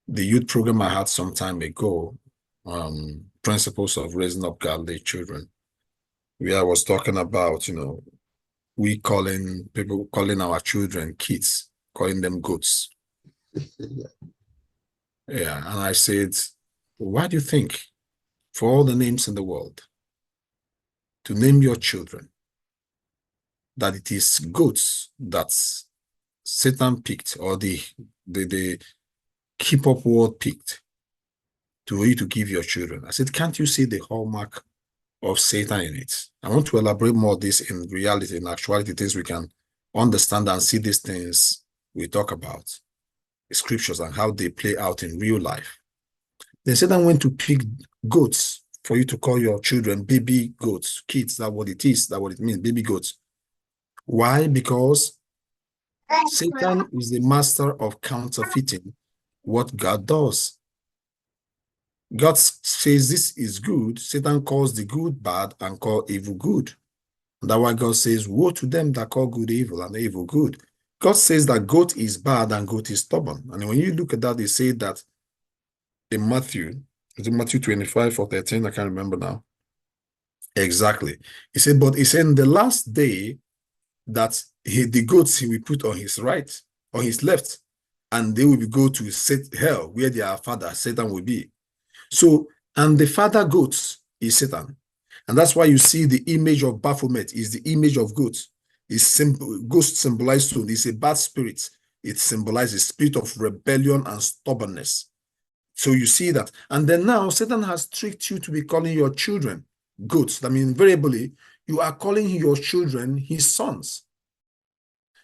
the youth program I had some time ago, Principles of Raising Up Godly Children, where I was talking about, we people calling our children kids, calling them goats. Yeah. And I said, why do you think, for all the names in the world, to name your children, that it is goats that Satan picked, or the keep up world picked to you to give your children? I said, can't you see the hallmark of Satan in it? I want to elaborate more of this in reality, in actuality, things we can understand and see these things we talk about, the scriptures and how they play out in real life. Then Satan went to pick goats for you to call your children baby goats, kids. That's what it is, that's what it means, baby goats. Why? Because Satan is the master of counterfeiting what God does. God says this is good. Satan calls the good bad and call evil good. And that's why God says, woe to them that call good evil and evil good. God says that goat is bad and goat is stubborn. And when you look at that, they say that in Matthew, is it Matthew 25 or 13? I can't remember now. Exactly. He said, but he said in the last day that the goats he will put on his right, on his left, and they will go to hell, where their father, Satan, will be. So, and the father goat is Satan. And that's why you see the image of Baphomet is the image of goats. Ghost symbolized stone. It's a bad spirit. It symbolizes spirit of rebellion and stubbornness. So you see that. And then now Satan has tricked you to be calling your children goats. I mean, invariably, you are calling your children his sons.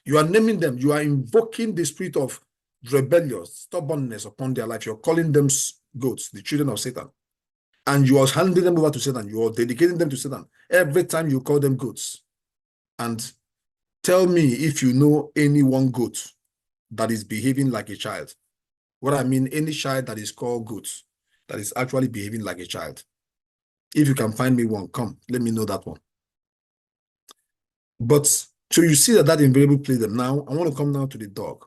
You are naming them. You are invoking the spirit of rebellion, stubbornness upon their life. You're calling them goats, the children of Satan. And you are handing them over to Satan. You are dedicating them to Satan every time you call them goats. And tell me if you know any one goat that is behaving like a child. What I mean, any child that is called goat, that is actually behaving like a child. If you can find me one, come, let me know that one. But, so you see that invariably plays them. Now, I want to come now to the dog.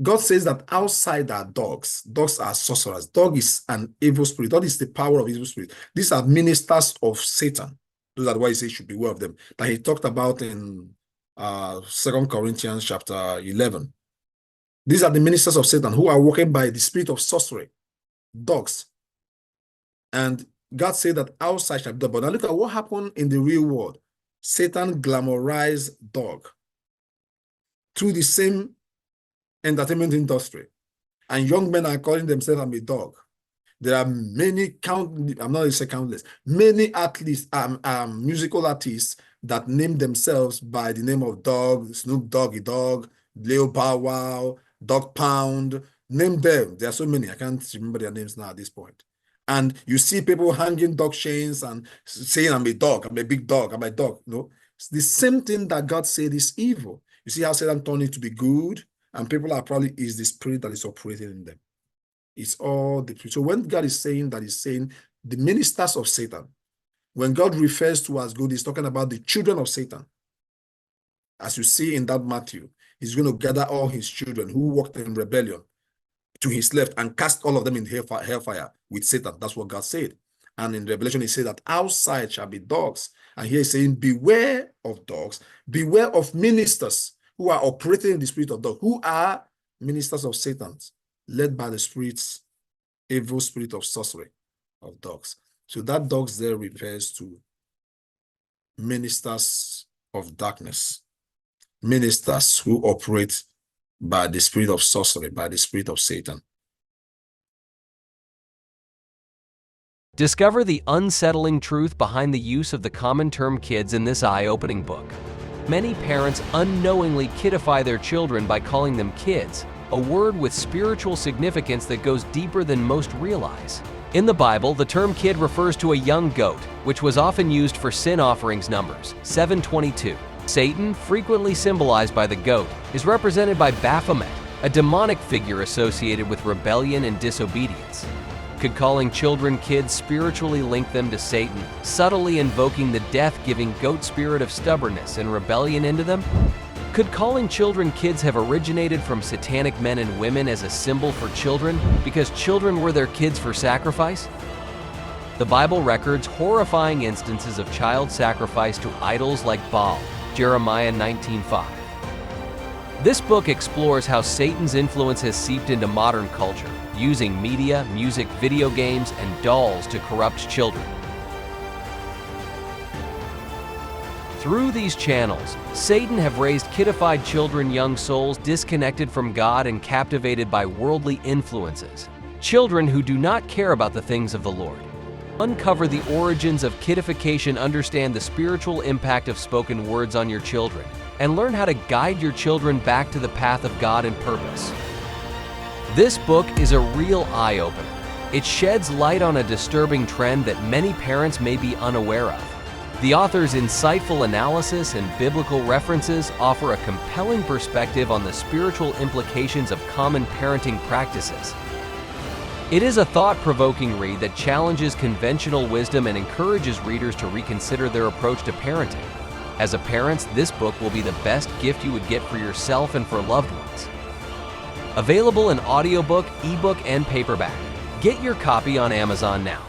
God says that outside are dogs. Dogs are sorcerers. Dog is an evil spirit. Dog is the power of evil spirit. These are ministers of Satan. Those are why he says you should beware of them. That he talked about in 2 Corinthians chapter 11. These are the ministers of Satan who are working by the spirit of sorcery. Dogs. And God said that outside shall be dog. But now look at what happened in the real world. Satan glamorized dog through the same entertainment industry, and young men are calling themselves a dog. There are many I'm not going to say countless, many athletes, musical artists that name themselves by the name of Dog, Snoop Doggy Dogg, Leo Bow Wow, Dog Pound. Name them. There are so many. I can't remember their names now at this point. And you see people hanging dog chains and saying, I'm a dog, I'm a big dog, I'm a dog. No, it's the same thing that God said is evil. You see how Satan turned it to be good? And people are probably, is the spirit that is operating in them. It's all the truth. So when God is saying that, he's saying the ministers of Satan. When God refers to as good, he's talking about the children of Satan. As you see in that Matthew, he's going to gather all his children who walked in rebellion to his left and cast all of them in hellfire with Satan. That's what God said. And in Revelation, he said that outside shall be dogs. And here he's saying, beware of dogs, beware of ministers who are operating in the spirit of dog, who are ministers of Satan, led by the spirits, evil spirit of sorcery of dogs. So that dogs there refers to ministers of darkness, ministers who operate by the spirit of sorcery, by the spirit of Satan. Discover the unsettling truth behind the use of the common term kids in this eye-opening book. Many parents unknowingly kidify their children by calling them kids, a word with spiritual significance that goes deeper than most realize. In the Bible, the term kid refers to a young goat, which was often used for sin offerings numbers, 722. Satan, frequently symbolized by the goat, is represented by Baphomet, a demonic figure associated with rebellion and disobedience. Could calling children kids spiritually link them to Satan, subtly invoking the death-giving goat spirit of stubbornness and rebellion into them? Could calling children kids have originated from satanic men and women as a symbol for children because children were their kids for sacrifice? The Bible records horrifying instances of child sacrifice to idols like Baal, Jeremiah 19:5. This book explores how Satan's influence has seeped into modern culture, using media, music, video games, and dolls to corrupt children. Through these channels, Satan have raised kiddified children, young souls disconnected from God and captivated by worldly influences, children who do not care about the things of the Lord. Uncover the origins of kiddification, understand the spiritual impact of spoken words on your children, and learn how to guide your children back to the path of God and purpose. This book is a real eye-opener. It sheds light on a disturbing trend that many parents may be unaware of. The author's insightful analysis and biblical references offer a compelling perspective on the spiritual implications of common parenting practices. It is a thought-provoking read that challenges conventional wisdom and encourages readers to reconsider their approach to parenting. As a parent, this book will be the best gift you would get for yourself and for loved ones. Available in audiobook, ebook, and paperback. Get your copy on Amazon now.